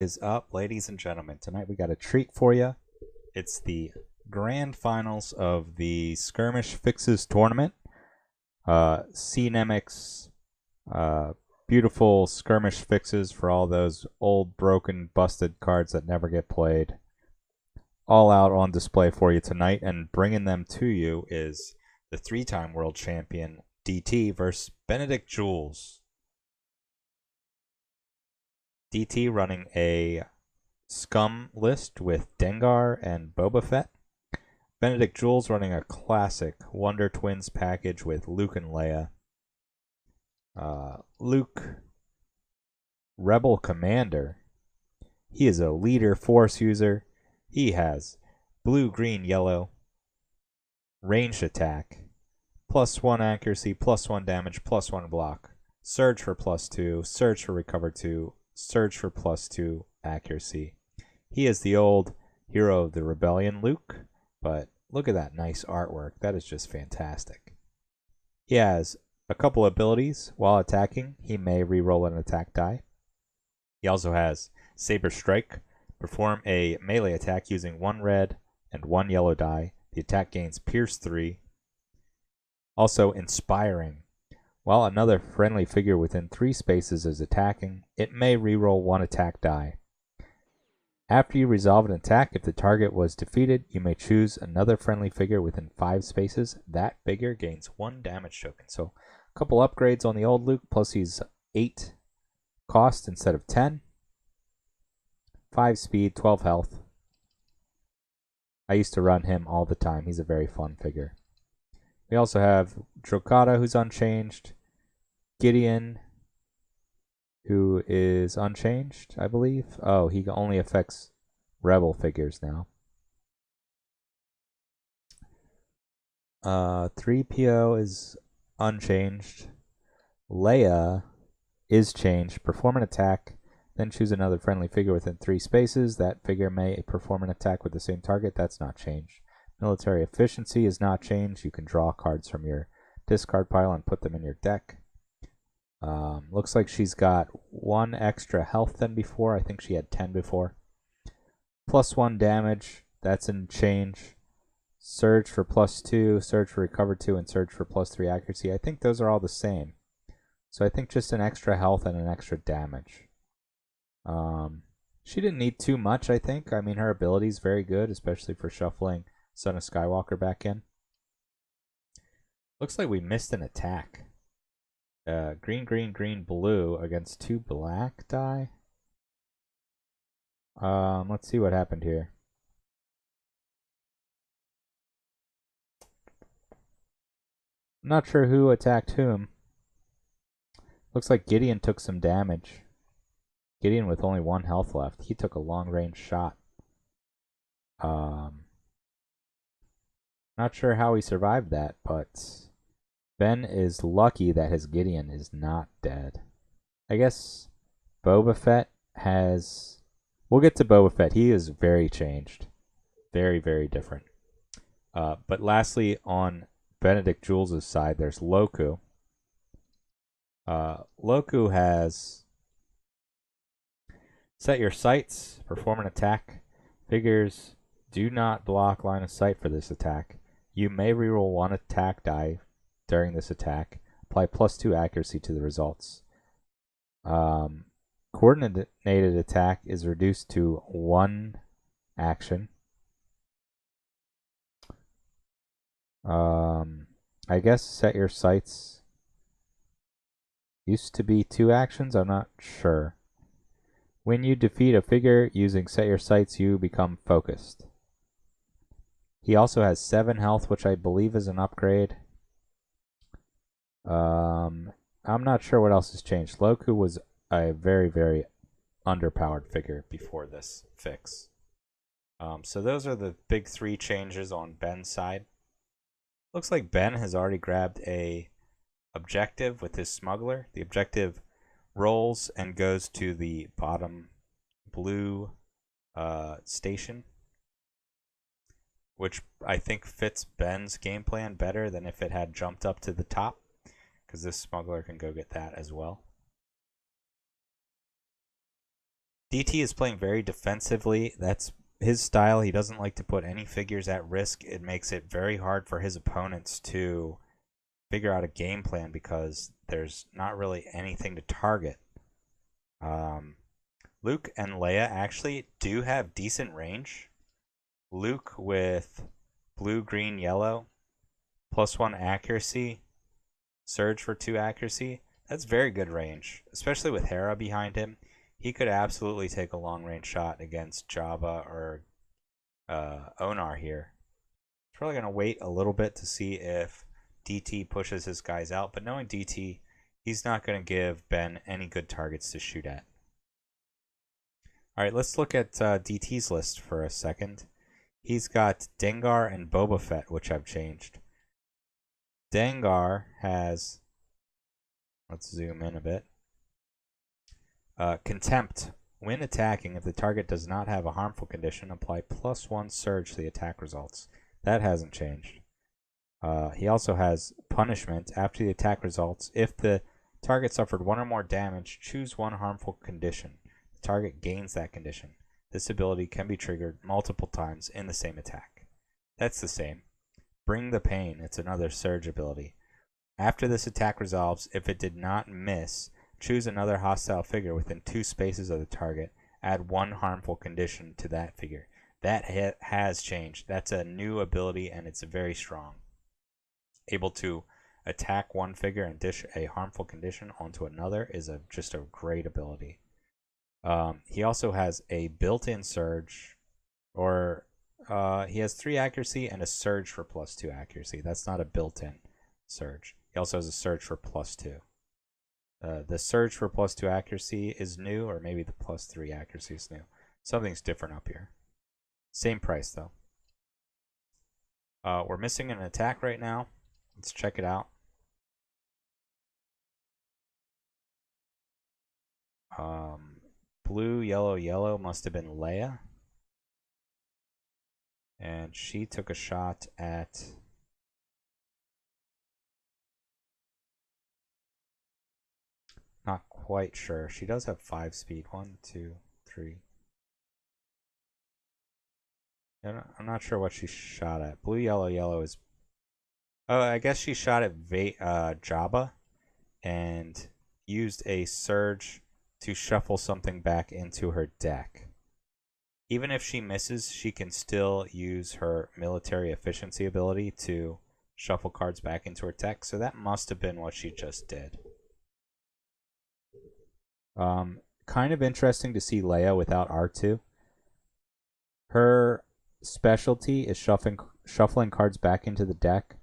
Is up, ladies and gentlemen. Tonight we got a treat for you. It's the grand finals of the Skirmish Fixes tournament. CNMX, beautiful skirmish fixes for all those old, broken, busted cards that never get played. All out on display for you tonight, and bringing them to you is the three-time world champion DT versus Benedict Jules. DT running a Scum list with Dengar and Boba Fett. Benedict Jules running a classic Wonder Twins package with Luke and Leia. Luke, Rebel Commander. He is a leader force user. He has blue, green, yellow, ranged attack, +1 accuracy, +1 damage, +1 block. Surge for +2, surge for recover 2, surge for +2 accuracy. He is the old hero of the rebellion, Luke, but look at that nice artwork. That is just fantastic. He has a couple abilities. While attacking, he may reroll an attack die. He also has Saber Strike. Perform a melee attack using 1 red and 1 yellow die. The attack gains Pierce 3. Also, Inspiring. While another friendly figure within 3 spaces is attacking, it may reroll 1 attack die. After you resolve an attack, if the target was defeated, you may choose another friendly figure within 5 spaces. That figure gains 1 damage token. So a couple upgrades on the old Luke, plus he's 8 cost instead of 10. 5 speed, 12 health. I used to run him all the time. He's a very fun figure. We also have Drokata, who's unchanged. Gideon, who is unchanged, I believe. Oh, he only affects Rebel figures now. 3PO is unchanged. Leia is changed. Perform an attack, then choose another friendly figure within 3 spaces. That figure may perform an attack with the same target. That's not changed. Military efficiency is not changed. You can draw cards from your discard pile and put them in your deck. Looks like she's got 1 extra health than before. I think she had 10 before. +1 damage. That's in change. Surge for +2, surge for recover 2, and surge for +3 accuracy. I think those are all the same. So I think just an extra health and an extra damage. She didn't need too much, I think. I mean, her ability is very good, especially for shuffling Son of Skywalker back in. Looks like we missed an attack. Green, green, green, blue against 2 black die. Let's see what happened here. I'm not sure who attacked whom. Looks like Gideon took some damage. Gideon with only 1 health left. He took a long-range shot. Not sure how he survived that, but Ben is lucky that his Gideon is not dead. I guess Boba Fett has... We'll get to Boba Fett. He is very changed. Very, very different. But lastly, on Benedict Jules' side, there's Loku. Loku has... Set your sights, perform an attack. Figures do not block line of sight for this attack. You may reroll 1 attack die during this attack. Apply +2 accuracy to the results. Coordinated attack is reduced to 1 action. I guess set your sights used to be 2 actions. I'm not sure. When you defeat a figure using set your sights, you become focused. He also has 7 health, which I believe is an upgrade. I'm not sure what else has changed. Loku was a very, very underpowered figure before this fix. So those are the big 3 changes on Ben's side. Looks like Ben has already grabbed a objective with his smuggler. The objective rolls and goes to the bottom blue station, which I think fits Ben's game plan better than if it had jumped up to the top, because this smuggler can go get that as well. DT is playing very defensively. That's his style. He doesn't like to put any figures at risk. It makes it very hard for his opponents to figure out a game plan because there's not really anything to target. Luke and Leia actually do have decent range. Luke with blue, green, yellow, +1 accuracy, surge for 2 accuracy. That's very good range, especially with Hera behind him. He could absolutely take a long range shot against Jabba or Onar here. Probably going to wait a little bit to see if DT pushes his guys out, but knowing DT, he's not going to give Ben any good targets to shoot at. All right, let's look at DT's list for a second. He's got Dengar and Boba Fett, which I've changed. Dengar has, let's zoom in a bit, Contempt. When attacking, if the target does not have a harmful condition, apply +1 surge to the attack results. That hasn't changed. He also has Punishment. After the attack results, if the target suffered 1 or more damage, choose 1 harmful condition. The target gains that condition. This ability can be triggered multiple times in the same attack. That's the same. Bring the Pain. It's another surge ability. After this attack resolves, if it did not miss, choose another hostile figure within 2 spaces of the target. Add 1 harmful condition to that figure. That has changed. That's a new ability, and it's very strong. Able to attack one figure and dish a harmful condition onto another is just a great ability. He also has a built-in surge, or he has 3 accuracy and a surge for +2 accuracy. That's not a built-in surge. He also has a surge for +2. The surge for +2 accuracy is new, or maybe the +3 accuracy is new. Something's different up here. Same price, though. We're missing an attack right now. Let's check it out. Blue, yellow, yellow must have been Leia. And she took a shot at... Not quite sure. She does have 5 speed. 1, 2, 3. I'm not sure what she shot at. Blue, yellow, yellow is... Oh, I guess she shot at Jabba and used a surge to shuffle something back into her deck. Even if she misses, she can still use her military efficiency ability to shuffle cards back into her deck. So that must have been what she just did. Kind of interesting to see Leia without R2. Her specialty is shuffling cards back into the deck,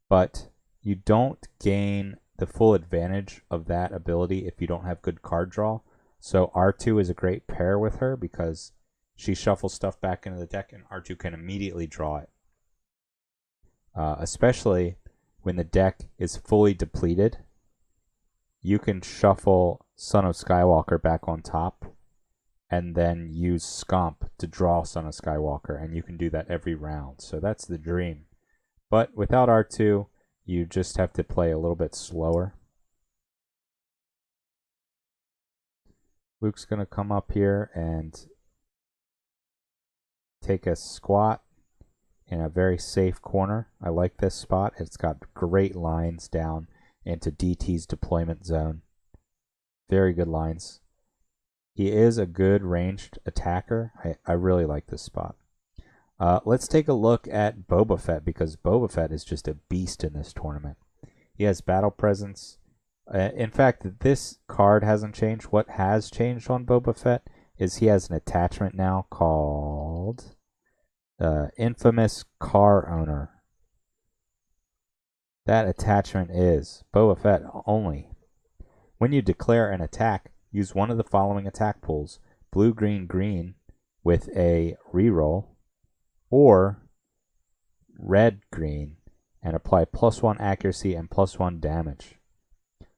but you don't gain the full advantage of that ability if you don't have good card draw. So R2 is a great pair with her because she shuffles stuff back into the deck and R2 can immediately draw it. Especially when the deck is fully depleted, you can shuffle Son of Skywalker back on top and then use Scomp to draw Son of Skywalker, and you can do that every round. So that's the dream. But without R2, you just have to play a little bit slower. Luke's going to come up here and take a squat in a very safe corner. I like this spot. It's got great lines down into DT's deployment zone. Very good lines. He is a good ranged attacker. I really like this spot. Let's take a look at Boba Fett, because Boba Fett is just a beast in this tournament. He has battle presence. In fact, this card hasn't changed. What has changed on Boba Fett is he has an attachment now called Infamous Car Owner. That attachment is Boba Fett only. When you declare an attack, use one of the following attack pools: blue, green, green with a reroll, or red, green, and apply +1 accuracy and +1 damage.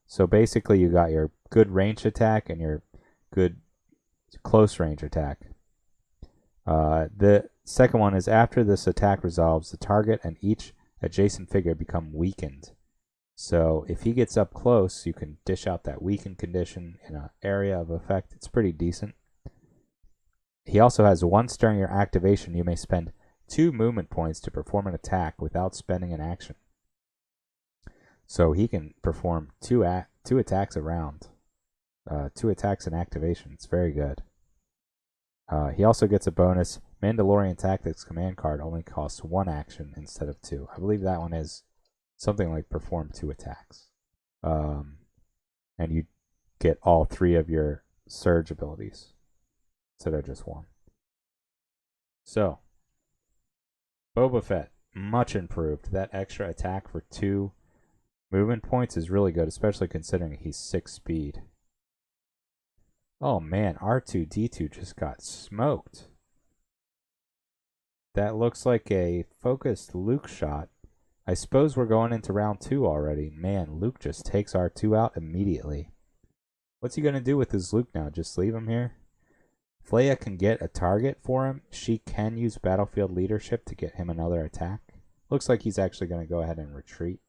So basically you got your good range attack and your good close range attack. The second one is after this attack resolves, the target and each adjacent figure become weakened. So if he gets up close, you can dish out that weakened condition in an area of effect. It's pretty decent. he also has once during your activation, you may spend 2 movement points to perform an attack without spending an action. So he can perform two attacks a round. 2 attacks in activation. It's very good. He also gets a bonus. Mandalorian Tactics command card only costs 1 action instead of 2. I believe that one is something like perform 2 attacks. And you get all 3 of your surge abilities instead of just 1. So, Boba Fett, much improved. That extra attack for 2 movement points is really good, especially considering he's 6 speed. Oh man, R2-D2 just got smoked. That looks like a focused Luke shot. I suppose we're going into round 2 already. Man, Luke just takes R2 out immediately. What's he going to do with his Luke now? Just leave him here? Leia can get a target for him. She can use battlefield leadership to get him another attack. Looks like he's actually going to go ahead and retreat.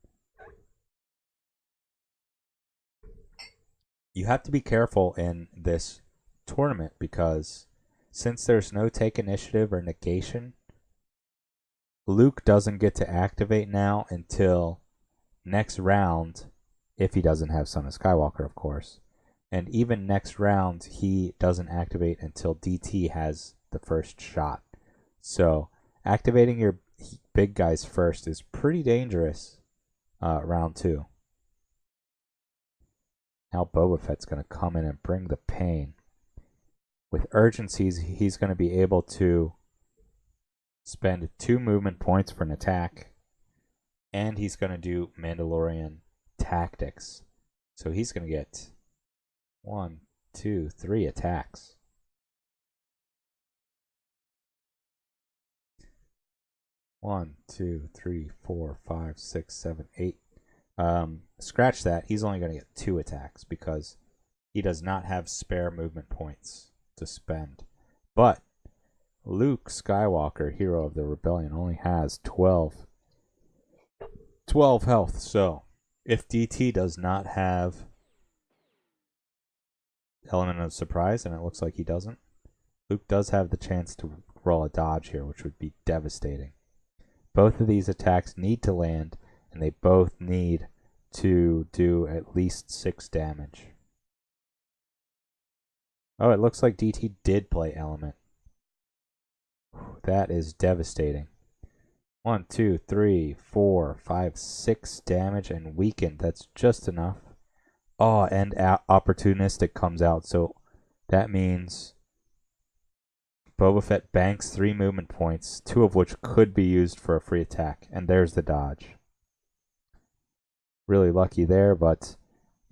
You have to be careful in this tournament because since there's no take initiative or negation, Luke doesn't get to activate now until next round, if he doesn't have Son of Skywalker, of course. And even next round, he doesn't activate until DT has the first shot. So activating your big guys first is pretty dangerous round 2. Now Boba Fett's going to come in and bring the pain. With urgencies, he's going to be able to spend 2 movement points for an attack. And he's going to do Mandalorian Tactics. So he's going to get 1, 2, 3 attacks. One, 2, 3, 4, 5, 6, 7, 8. Scratch that. He's only going to get 2 attacks because he does not have spare movement points to spend. But Luke Skywalker, hero of the rebellion, only has 12 health. So if DT does not have element of surprise, and it looks like he doesn't, Luke does have the chance to roll a dodge here, which would be devastating. Both of these attacks need to land, and they both need to do at least 6 damage. Oh, it looks like DT did play element. That is devastating. 1, 2, 3, 4, 5, 6 damage and weakened. That's just enough. Oh, and opportunistic comes out, so that means Boba Fett banks 3 movement points, 2 of which could be used for a free attack, and there's the dodge. Really lucky there, but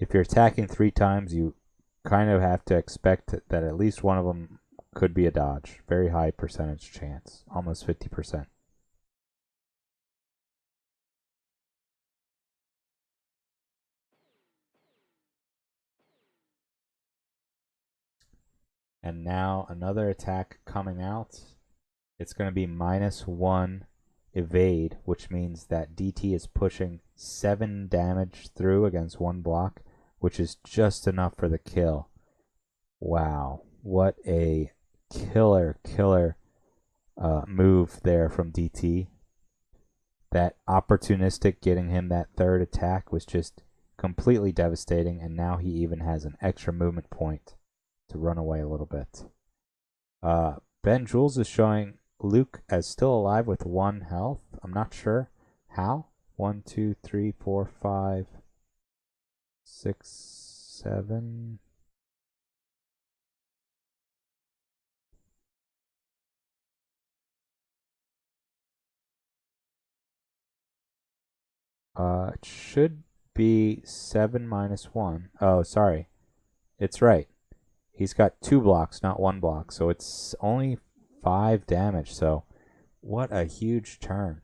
if you're attacking 3 times, you kind of have to expect that at least one of them could be a dodge. Very high percentage chance, almost 50%. And now another attack coming out. It's going to be -1 evade, which means that DT is pushing 7 damage through against 1 block, which is just enough for the kill. Wow, what a killer move there from DT. That opportunistic getting him that 3rd attack was just completely devastating, and now he even has an extra movement point to run away a little bit. Ben Jules is showing Luke as still alive with 1 health. I'm not sure how. 1, 2, 3, 4, 5, 6, 7. It should be 7 minus 1. Oh, sorry. It's right. He's got 2 blocks, not 1 block, so it's only 5 damage. So what a huge turn.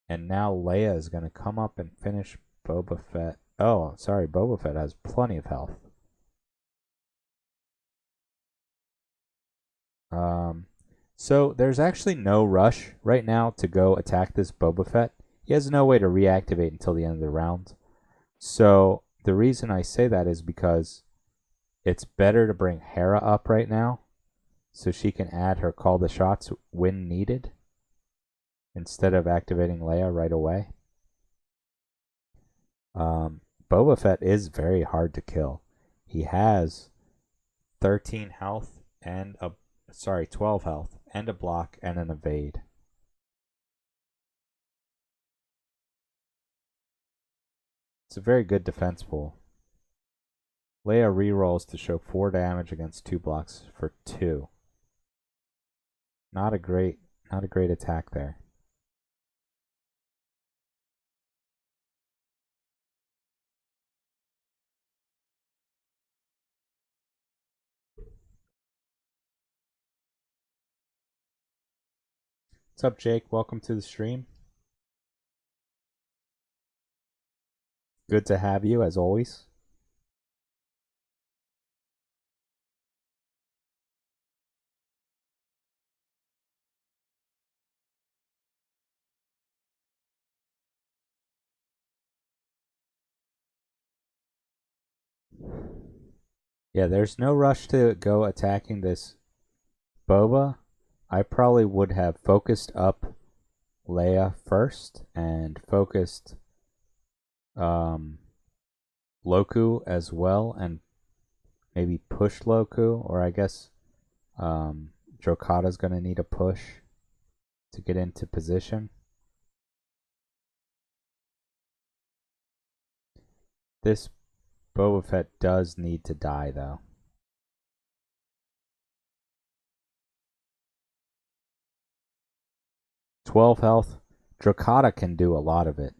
And now Leia is going to come up and finish Boba Fett. Oh, sorry, Boba Fett has plenty of health. So there's actually no rush right now to go attack this Boba Fett. He has no way to reactivate until the end of the round. So the reason I say that is because it's better to bring Hera up right now so she can add her call the shots when needed instead of activating Leia right away. Boba Fett is very hard to kill. He has 13 health and 12 health and a block and an evade. It's a very good defense pool. Leia rerolls to show 4 damage against 2 blocks for 2. Not a great attack there. What's up, Jake? Welcome to the stream. Good to have you, as always. Yeah, there's no rush to go attacking this Boba. I probably would have focused up Leia first and focused Loku as well, and maybe push Loku, or I guess Drokata's going to need a push to get into position. This Boba Fett does need to die, though. "12 health. Drokata can do a lot of it.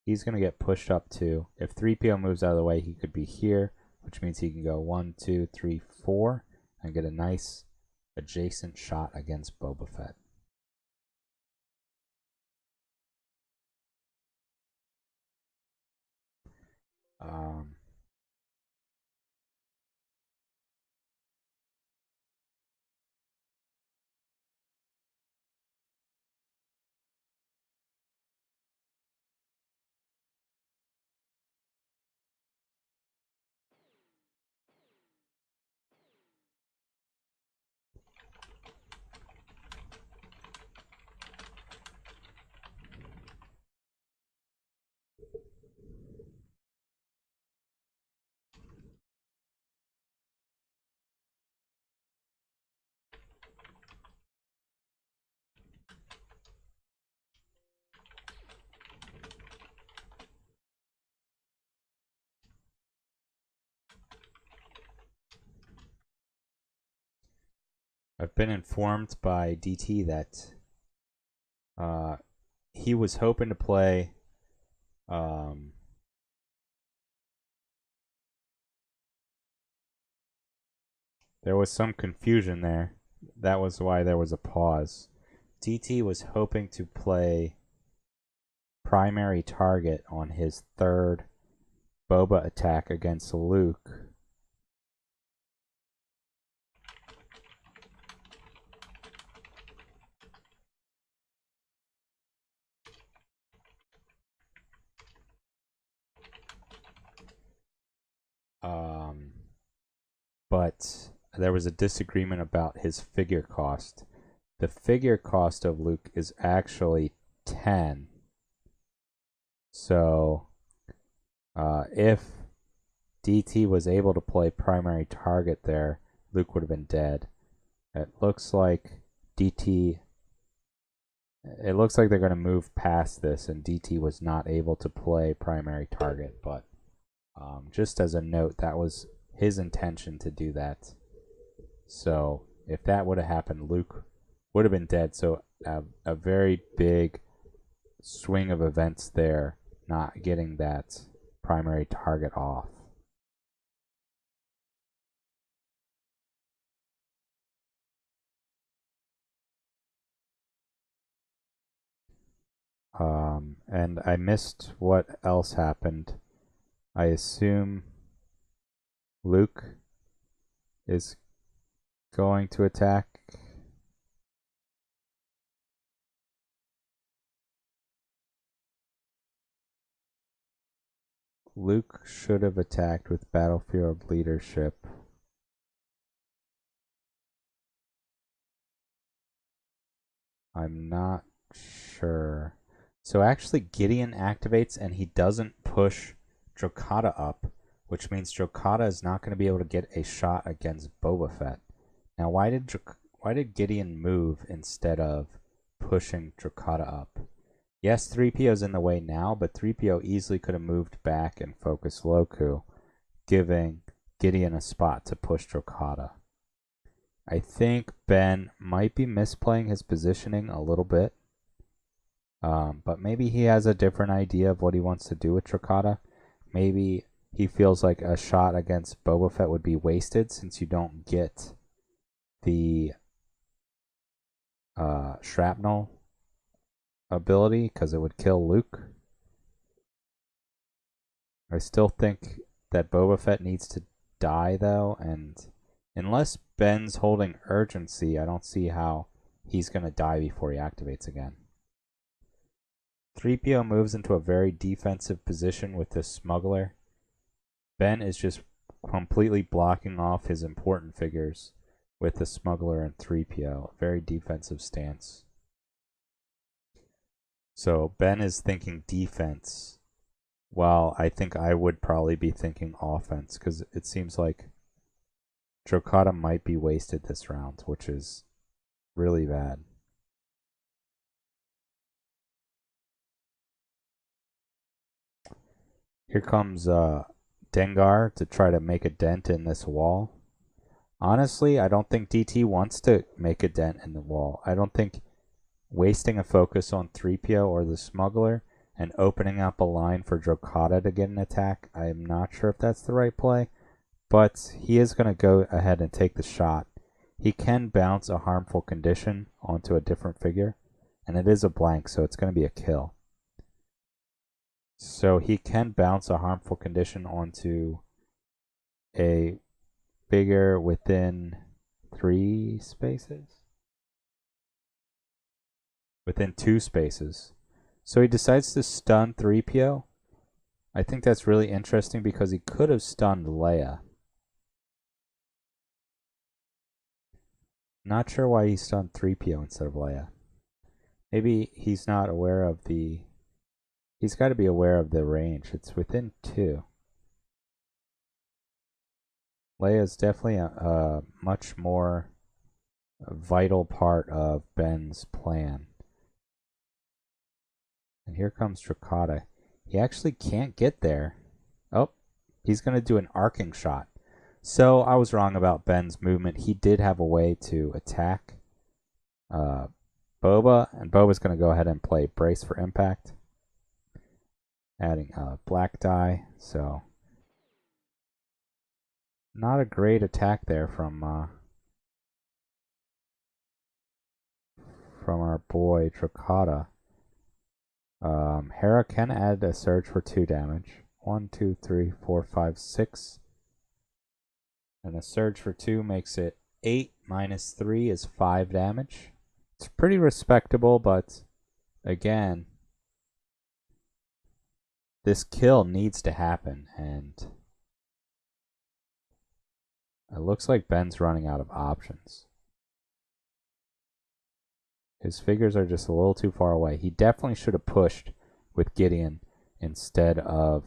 He's going to get pushed up too. If 3PO moves out of the way, he could be here, which means he can go 1, 2, 3, 4 and get a nice adjacent shot against Boba Fett. I've been informed by DT that he was hoping to play there was some confusion there. That was why there was a pause. DT was hoping to play primary target on his third Boba attack against Luke. But there was a disagreement about his figure cost. The figure cost of Luke is actually 10. So if DT was able to play primary target there, Luke would have been dead. It looks like DT. It looks like they're going to move past this, and DT was not able to play primary target. But just as a note, that was his intention to do that. So if that would have happened, Luke would have been dead. So a very big swing of events there, not getting that primary target off. And I missed what else happened. I assume Luke is going to attack. Luke should have attacked with battlefield leadership. I'm not sure. So actually Gideon activates and he doesn't push Drokata up, which means Drokata is not going to be able to get a shot against Boba Fett. Now why did Gideon move instead of pushing Drokata up? Yes, 3PO's in the way now, but 3PO easily could have moved back and focused Loku, giving Gideon a spot to push Drokata. I think Ben might be misplaying his positioning a little bit. But maybe he has a different idea of what he wants to do with Drokata. Maybe he feels like a shot against Boba Fett would be wasted since you don't get the shrapnel ability because it would kill Luke. I still think that Boba Fett needs to die though, and unless Ben's holding urgency, I don't see how he's going to die before he activates again. 3PO moves into a very defensive position with this smuggler. Ben is just completely blocking off his important figures with the smuggler and 3PO. Very defensive stance. So Ben is thinking defense, while I think I would probably be thinking offense, because it seems like Drokata might be wasted this round, which is really bad. Here comes Dengar to try to make a dent in this wall. Honestly, I don't think DT wants to make a dent in the wall. I don't think wasting a focus on 3PO or the smuggler and opening up a line for Drokata to get an attack, I'm not sure if that's the right play, but he is going to go ahead and take the shot. He can bounce a harmful condition onto a different figure, and it is a blank, so it's going to be a kill. So he can bounce a harmful condition onto a figure within 3 spaces? Within 2 spaces. So he decides to stun 3PO. I think that's really interesting because he could have stunned Leia. Not sure why he stunned 3PO instead of Leia. Maybe he's not aware of the... He's got to be aware of the range. It's within 2. Leia is definitely a much more vital part of Ben's plan. And here comes Drokata. He actually can't get there. Oh, he's going to do an arcing shot. So I was wrong about Ben's movement. He did have a way to attack Boba, and Boba's going to go ahead and play Brace for Impact, adding a black die. So not a great attack there from our boy Drokata. Hera can add a surge for 2 damage. 1, 2, 3, 4, 5, 6. And a surge for 2 makes it 8 minus 3 is 5 damage. It's pretty respectable, but again, this kill needs to happen, and it looks like Ben's running out of options. His figures are just a little too far away. He definitely should have pushed with Gideon instead of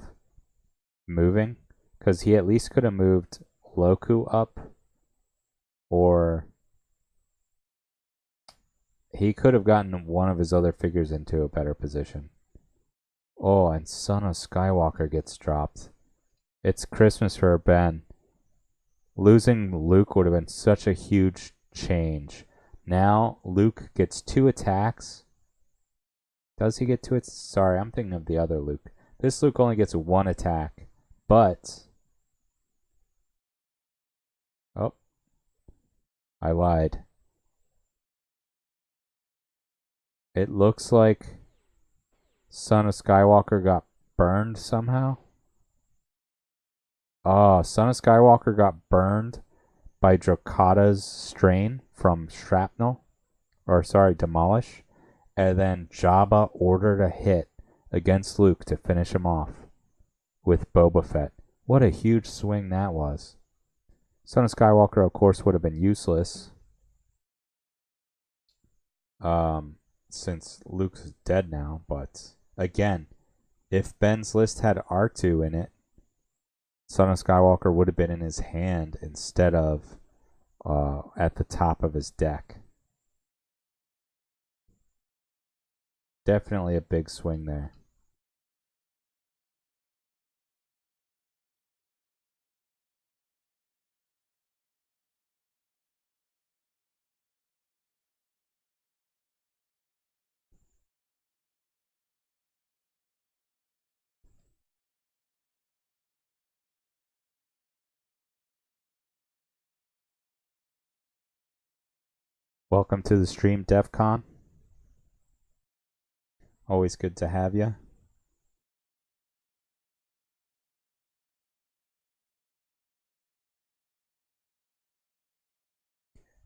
moving, because he at least could have moved Loku up, or he could have gotten one of his other figures into a better position. Oh, and Son of Skywalker gets dropped. It's Christmas for Ben. Losing Luke would have been such a huge change. Now Luke gets 2 attacks. Does he get 2 attacks? Sorry, I'm thinking of the other Luke. This Luke only gets 1 attack, but... Oh. I lied. It looks like Son of Skywalker got burned somehow. Oh, Son of Skywalker got burned by Drokata's strain from shrapnel. Or sorry, demolish. And then Jabba ordered a hit against Luke to finish him off with Boba Fett. What a huge swing that was. Son of Skywalker, of course, would have been useless. since Luke's dead now, but again, if Ben's list had R2 in it, Son of Skywalker would have been in his hand instead of at the top of his deck. Definitely a big swing there. Welcome to the stream, DEFCON. Always good to have you.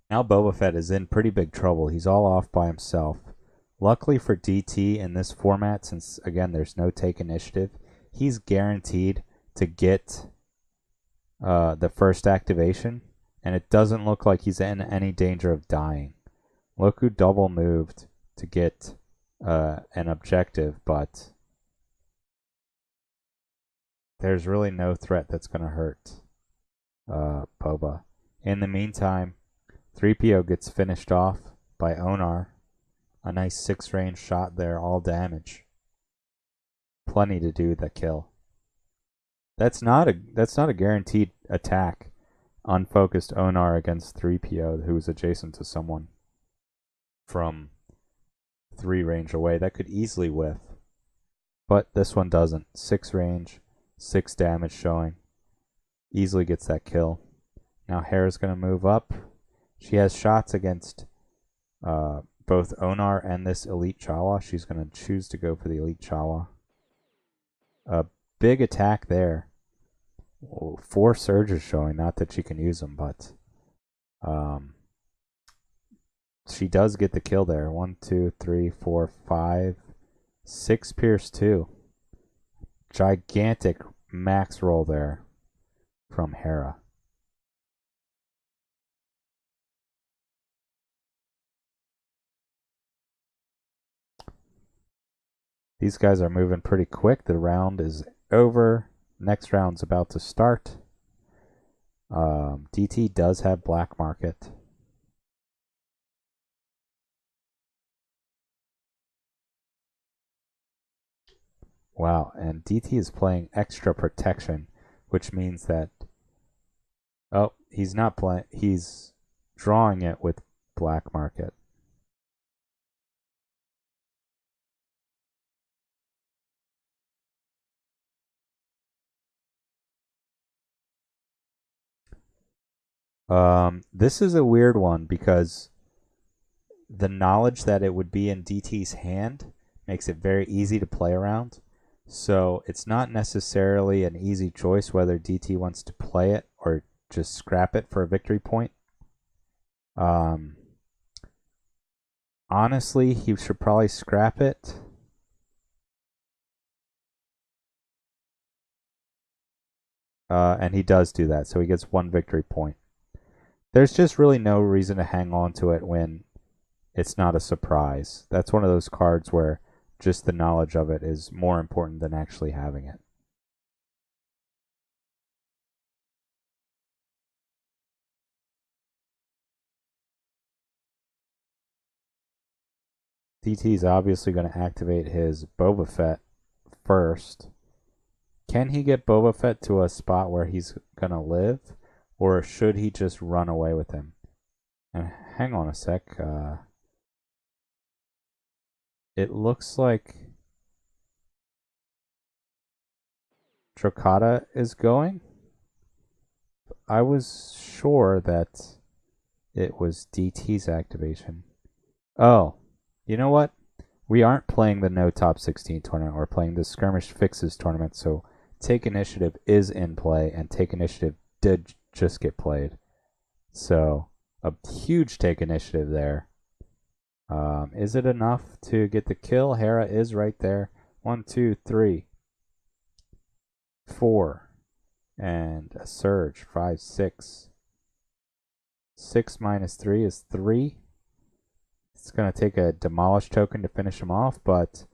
Now Boba Fett is in pretty big trouble. He's all off by himself. Luckily for DT in this format, since again there's no take initiative, he's guaranteed to get the first activation, and it doesn't look like he's in any danger of dying. Look who double moved to get an objective, but there's really no threat that's going to hurt Boba. In the meantime, 3PO gets finished off by Onar. A nice 6-range shot there, all damage. Plenty to do the kill. That's not a guaranteed attack. Unfocused Onar against 3PO, who's adjacent to someone from 3 range away. That could easily whiff. But this one doesn't. 6 range, 6 damage showing. Easily gets that kill. Now Hera's going to move up. She has shots against both Onar and this Elite Jawa. She's going to choose to go for the Elite Jawa. A big attack there. 4 surges showing. Not that she can use them, but she does get the kill there. 1, 2, 3, 4, 5, 6 pierce 2. Gigantic max roll there from Hera. These guys are moving pretty quick. The round is over. Next round's about to start. DT does have Black Market. Wow, and DT is playing extra protection, which means that he's not playing. He's drawing it with Black Market. This is a weird one because the knowledge that it would be in DT's hand makes it very easy to play around. So it's not necessarily an easy choice whether DT wants to play it or just scrap it for a victory point. Honestly, he should probably scrap it. And he does do that, so he gets 1 victory point. There's just really no reason to hang on to it when it's not a surprise. That's one of those cards where just the knowledge of it is more important than actually having it. DT is obviously going to activate his Boba Fett first. Can he get Boba Fett to a spot where he's going to live? Or should he just run away with him? And hang on a sec. It looks like Dracata is going. I was sure that it was DT's activation. Oh, you know what? We aren't playing the No Top 16 tournament. We're playing the Skirmish Fixes tournament. So Take Initiative is in play, and Take Initiative did just get played. So a huge Take Initiative there. Is it enough to get the kill? Hera is right there. 1, 2, 3, 4, and a surge. 5, 6. 6 minus 3 is 3. It's going to take a demolish token to finish him off, but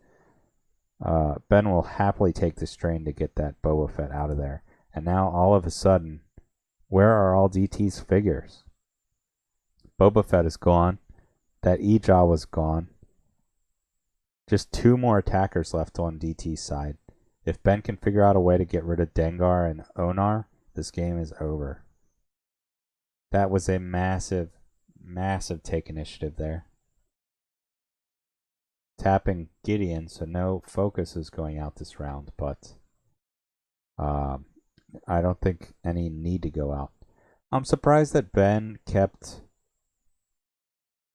Ben will happily take the strain to get that Boba Fett out of there. And now, all of a sudden, where are all DT's figures? Boba Fett is gone. That Ejaw was gone. Just 2 more attackers left on DT's side. If Ben can figure out a way to get rid of Dengar and Onar, this game is over. That was a massive, massive take initiative there. Tapping Gideon, so no focus is going out this round, but I don't think any need to go out. I'm surprised that Ben kept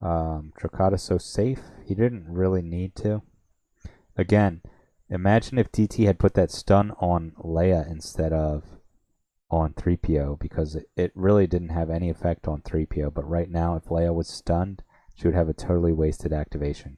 Trocada so safe. He didn't really need to. Again, imagine if DT had put that stun on Leia instead of on 3PO, because it really didn't have any effect on 3PO. But right now, if Leia was stunned, she would have a totally wasted activation.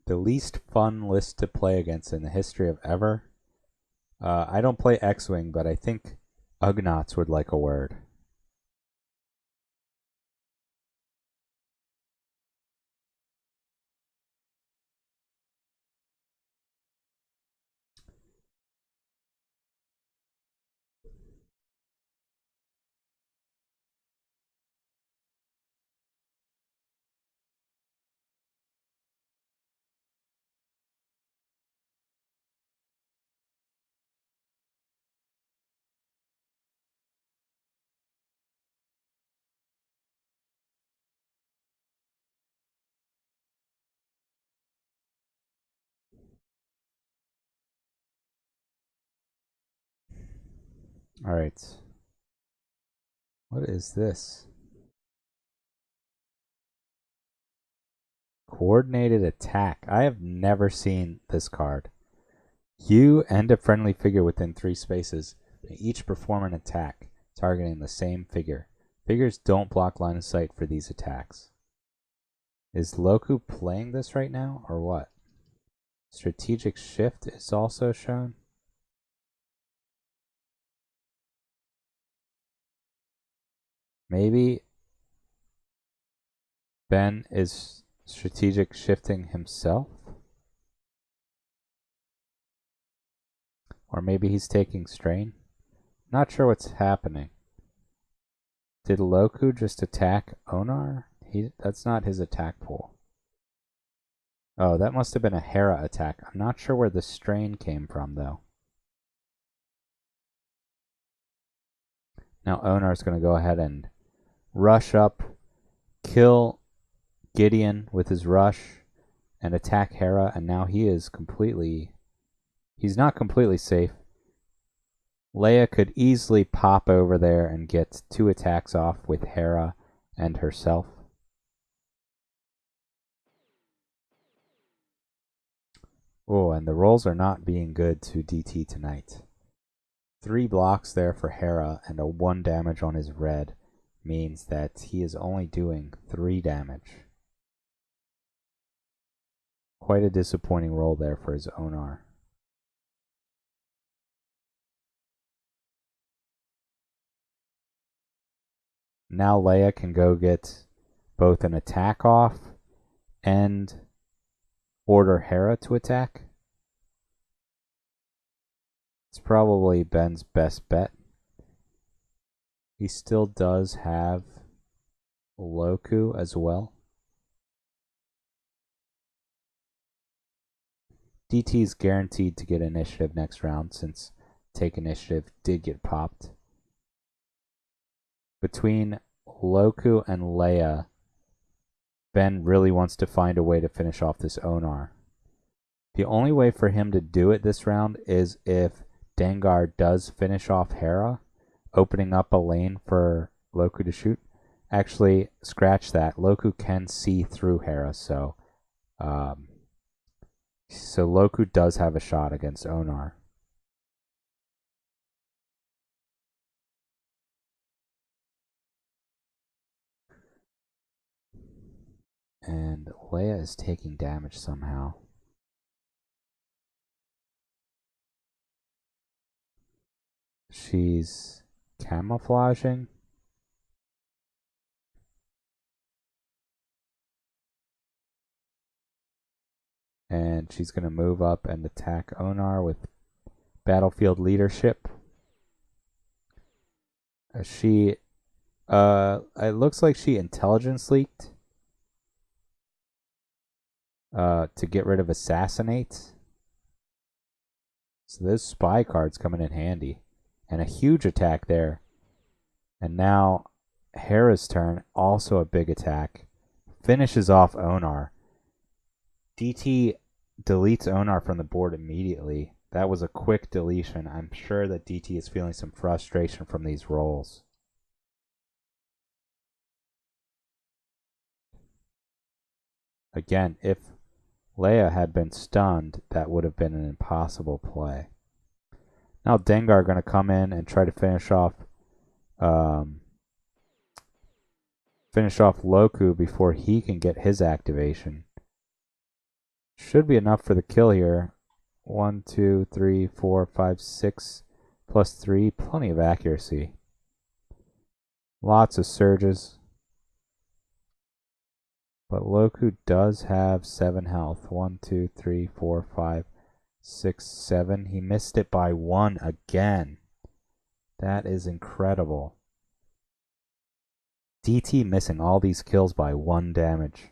The least fun list to play against in the history of ever. I don't play X-Wing, but I think Ugnaughts would like a word. All right. What is this? Coordinated attack. I have never seen this card. You and a friendly figure within 3 spaces may each perform an attack targeting the same figure. Figures don't block line of sight for these attacks. Is Loku playing this right now, or what? Strategic shift is also shown. Maybe Ben is strategic shifting himself? Or maybe he's taking strain? Not sure what's happening. Did Loku just attack Onar? That's not his attack pool. Oh, that must have been a Hera attack. I'm not sure where the strain came from, though. Now Onar's going to go ahead and rush up, kill Gideon with his rush, and attack Hera, and now he is completely... He's not completely safe. Leia could easily pop over there and get 2 attacks off with Hera and herself. Oh, and the rolls are not being good to DT tonight. 3 blocks there for Hera and a 1 damage on his red means that he is only doing 3 damage. Quite a disappointing roll there for his Onar. Now Leia can go get both an attack off and order Hera to attack. It's probably Ben's best bet. He still does have Loku as well. DT is guaranteed to get initiative next round since take initiative did get popped. Between Loku and Leia, Ben really wants to find a way to finish off this Onar. The only way for him to do it this round is if Dengar does finish off Hera, opening up a lane for Loku to shoot. Actually, scratch that. Loku can see through Hera, so Loku does have a shot against Onar. And Leia is taking damage somehow. She's camouflaging. And she's going to move up and attack Onar with battlefield leadership. It looks like she intelligence leaked to get rid of assassinate. So those spy cards coming in handy. And a huge attack there. And now Hera's turn, also a big attack. Finishes off Onar. DT deletes Onar from the board immediately. That was a quick deletion. I'm sure that DT is feeling some frustration from these rolls. Again, if Leia had been stunned, that would have been an impossible play. Now Dengar going to come in and try to finish off Loku before he can get his activation. Should be enough for the kill here. 1, 2, 3, 4, 5, 6 plus 3. Plenty of accuracy. Lots of surges. But Loku does have 7 health. 1, 2, 3, 4, 5, 6, 7. He missed it by 1 again. That is incredible. DT missing all these kills by 1 damage.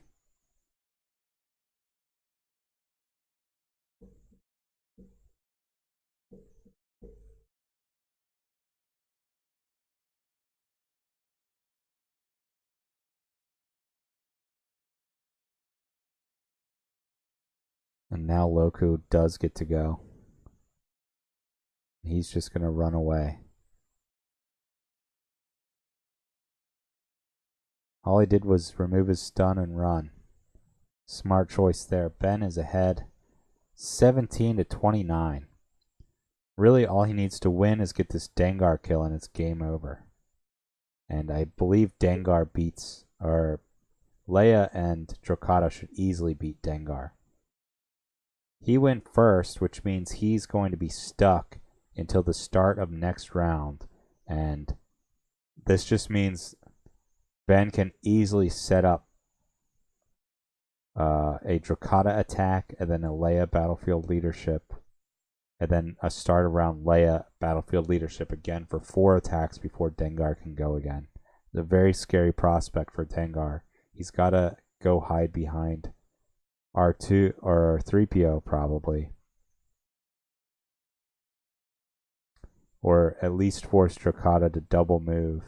And now Loku does get to go. He's just going to run away. All he did was remove his stun and run. Smart choice there. Ben is ahead 17 to 29. Really all he needs to win is get this Dengar kill and it's game over. And I believe Dengar beats, or Leia and Drokata should easily beat Dengar. He went first, which means he's going to be stuck until the start of next round. And this just means Ben can easily set up a Drokata attack and then a Leia battlefield leadership. And then a start around Leia battlefield leadership again for 4 attacks before Dengar can go again. It's a very scary prospect for Dengar. He's got to go hide behind R2 or 3PO probably. Or at least force Drokata to double move.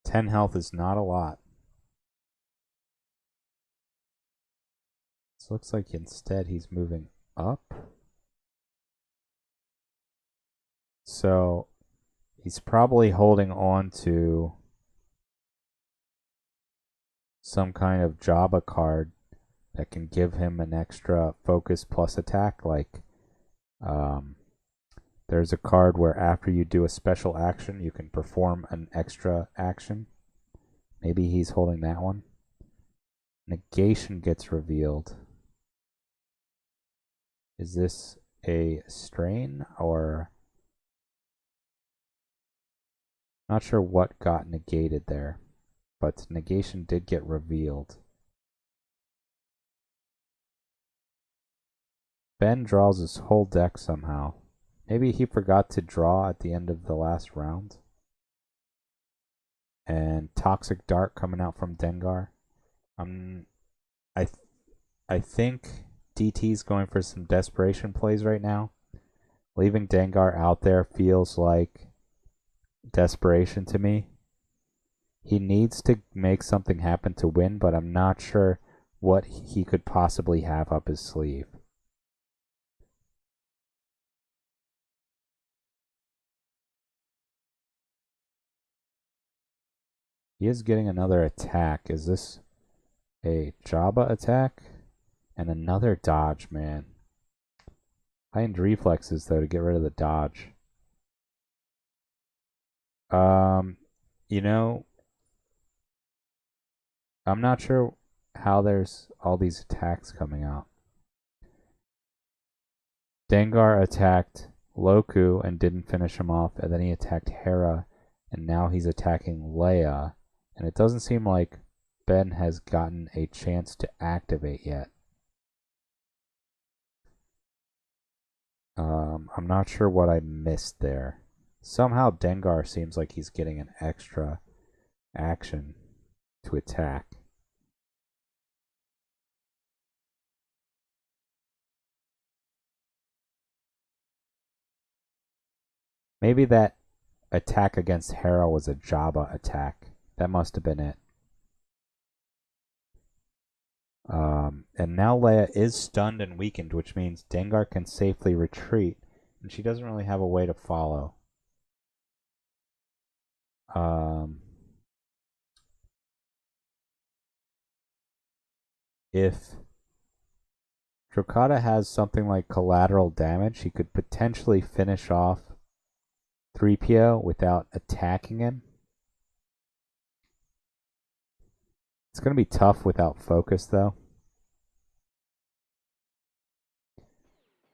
Ten health is not a lot. This looks like instead he's moving up. So he's probably holding on to some kind of Jabba card that can give him an extra focus plus attack. Like there's a card where after you do a special action, you can perform an extra action. Maybe he's holding that one. Negation gets revealed. Is this a strain or... Not sure what got negated there, but negation did get revealed. Ben draws his whole deck somehow. Maybe he forgot to draw at the end of the last round. And Toxic Dart coming out from Dengar. I think DT's going for some desperation plays right now. Leaving Dengar out there feels like desperation to me. He needs to make something happen to win, but I'm not sure what he could possibly have up his sleeve. He is getting another attack. Is this a Jabba attack? And another dodge, man. Heightened reflexes, though, to get rid of the dodge. You know, I'm not sure how there's all these attacks coming out. Dengar attacked Loku and didn't finish him off, and then he attacked Hera, and now he's attacking Leia, and it doesn't seem like Ben has gotten a chance to activate yet. I'm not sure what I missed there. Somehow Dengar seems like he's getting an extra action to attack. Maybe that attack against Hera was a Jabba attack. That must have been it. And now Leia is stunned and weakened, which means Dengar can safely retreat, and she doesn't really have a way to follow. If Drokata has something like collateral damage, he could potentially finish off 3PO without attacking him. It's going to be tough without focus, though.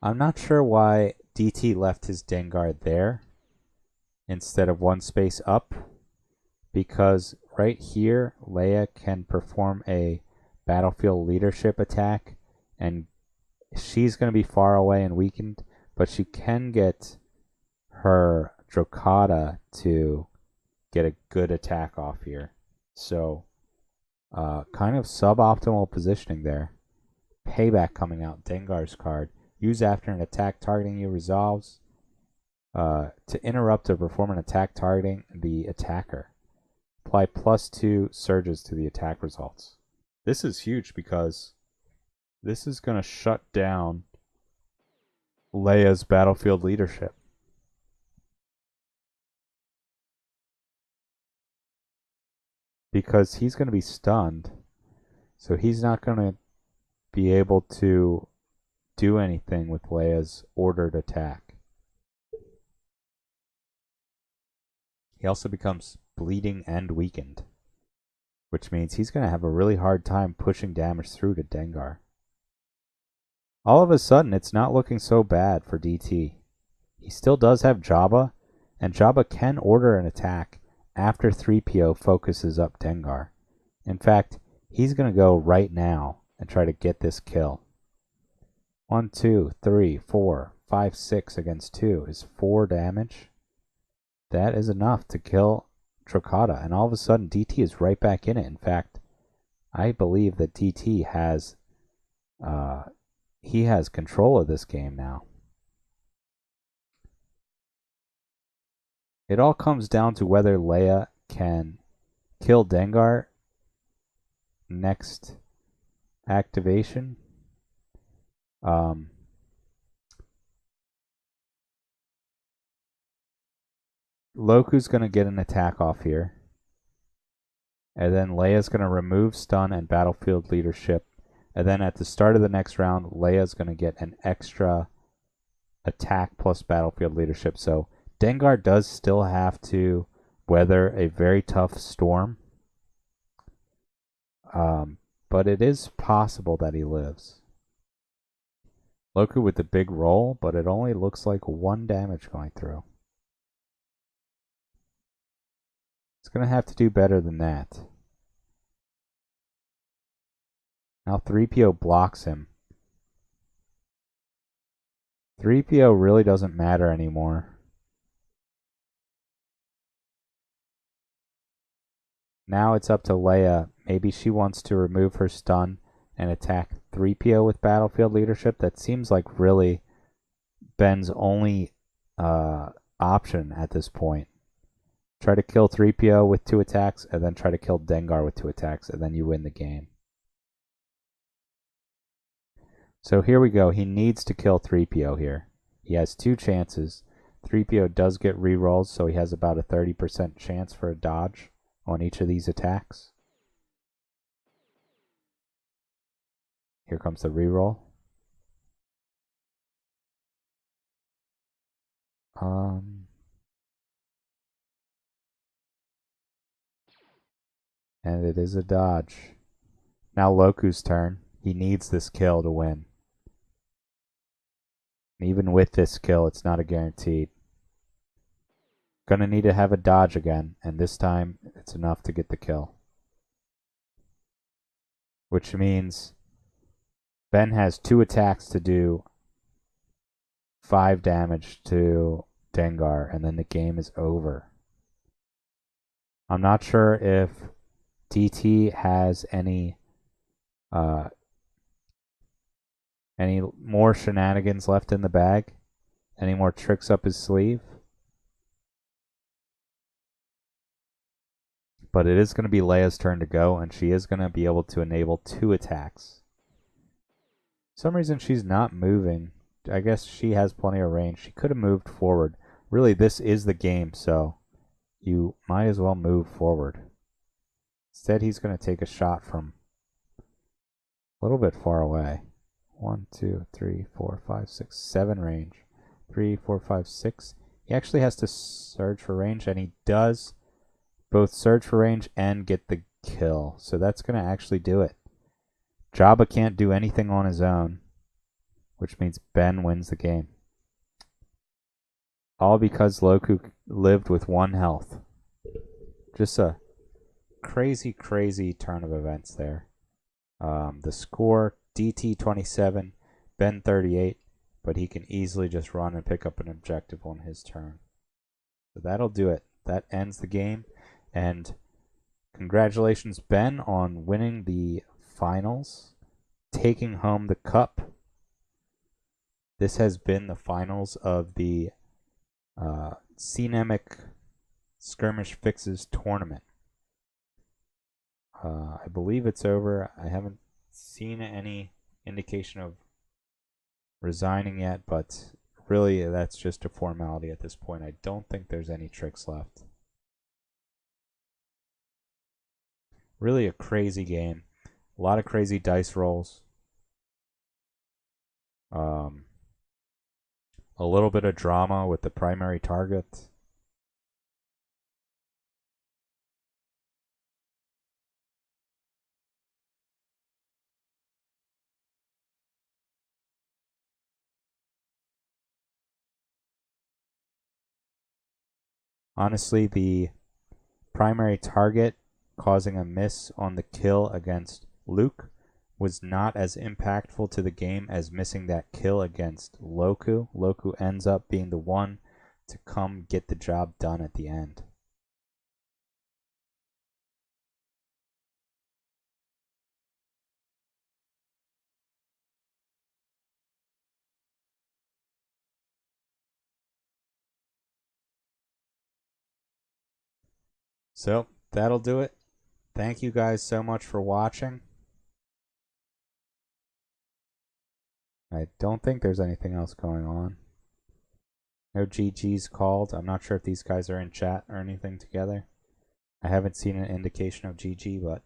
I'm not sure why DT left his Dengar there instead of one space up, because right here, Leia can perform a battlefield leadership attack, and she's going to be far away and weakened, but she can get her Drokata to get a good attack off here. So, kind of suboptimal positioning there. Payback coming out, Dengar's card. Use after an attack targeting you resolves. To interrupt or perform an attack targeting the attacker. Apply +2 surges to the attack results. This is huge because this is going to shut down Leia's battlefield leadership. Because he's going to be stunned, so he's not going to be able to do anything with Leia's ordered attack. He also becomes bleeding and weakened, which means he's going to have a really hard time pushing damage through to Dengar. All of a sudden, it's not looking so bad for DT. He still does have Jabba, and Jabba can order an attack after 3PO focuses up Dengar. In fact, he's going to go right now and try to get this kill. 1, 2, 3, 4, 5, 6 against 2 is 4 damage. That is enough to kill Drokata, and all of a sudden DT is right back in it. In fact, I believe that DT has he has control of this game now. It all comes down to whether Leia can kill Dengar next activation. Loku's going to get an attack off here. And then Leia's going to remove stun and battlefield leadership. And then at the start of the next round, Leia's going to get an extra attack plus battlefield leadership. So Dengar does still have to weather a very tough storm. But it is possible that he lives. Loku with the big roll, but it only looks like 1 damage going through. It's going to have to do better than that. Now 3PO blocks him. 3PO really doesn't matter anymore. Now it's up to Leia. Maybe she wants to remove her stun and attack 3PO with battlefield leadership. That seems like really Ben's only option at this point. Try to kill 3PO with 2 attacks, and then try to kill Dengar with 2 attacks, and then you win the game. So here we go. He needs to kill 3PO here. He has 2 chances. 3PO does get rerolls, so he has about a 30% chance for a dodge on each of these attacks. Here comes the reroll. And it is a dodge. Now Loku's turn. He needs this kill to win. And even with this kill, it's not a guaranteed. Gonna need to have a dodge again, and this time it's enough to get the kill. Which means Ben has 2 attacks to do 5 damage to Dengar, and then the game is over. I'm not sure if DT has any more shenanigans left in the bag, any more tricks up his sleeve. But it is going to be Leia's turn to go, and she is going to be able to enable 2 attacks. For some reason she's not moving. I guess she has plenty of range. She could have moved forward. Really, this is the game, so you might as well move forward. Instead, he's going to take a shot from a little bit far away. 1, 2, 3, 4, 5, 6, 7 range. 3, 4, 5, 6. He actually has to surge for range, and he does both surge for range and get the kill. So that's going to actually do it. Jabba can't do anything on his own, which means Ben wins the game. All because Loku lived with 1 health. Just a crazy, crazy turn of events there. The score, DT 27, Ben 38, but he can easily just run and pick up an objective on his turn. So that'll do it. That ends the game. And congratulations, Ben, on winning the finals, taking home the cup. This has been the finals of the Cinematic Skirmish Fixes tournament. I believe it's over. I haven't seen any indication of resigning yet, but really that's just a formality at this point. I don't think there's any tricks left. Really a crazy game. A lot of crazy dice rolls. A little bit of drama with the primary target. Honestly, the primary target causing a miss on the kill against Luke was not as impactful to the game as missing that kill against Loku. Loku ends up being the one to come get the job done at the end. So that'll do it. Thank you guys so much for watching. I don't think there's anything else going on. No GG's called. I'm not sure if these guys are in chat or anything together. I haven't seen an indication of GG, but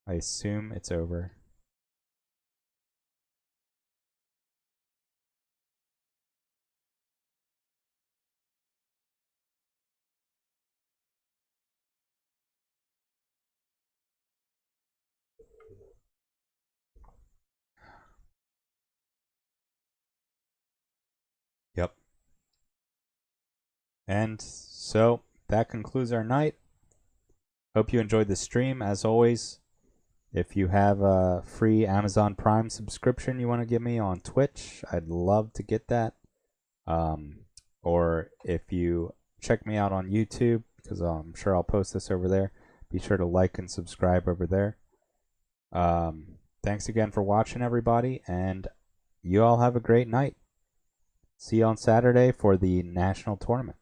I assume it's over. Yep. And so that concludes our night. Hope you enjoyed the stream. As always, if you have a free Amazon Prime subscription you want to give me on Twitch, I'd love to get that. Or if you check me out on YouTube, because I'm sure I'll post this over there, be sure to like and subscribe over there. Thanks again for watching, everybody, and you all have a great night. See you on Saturday for the national tournament.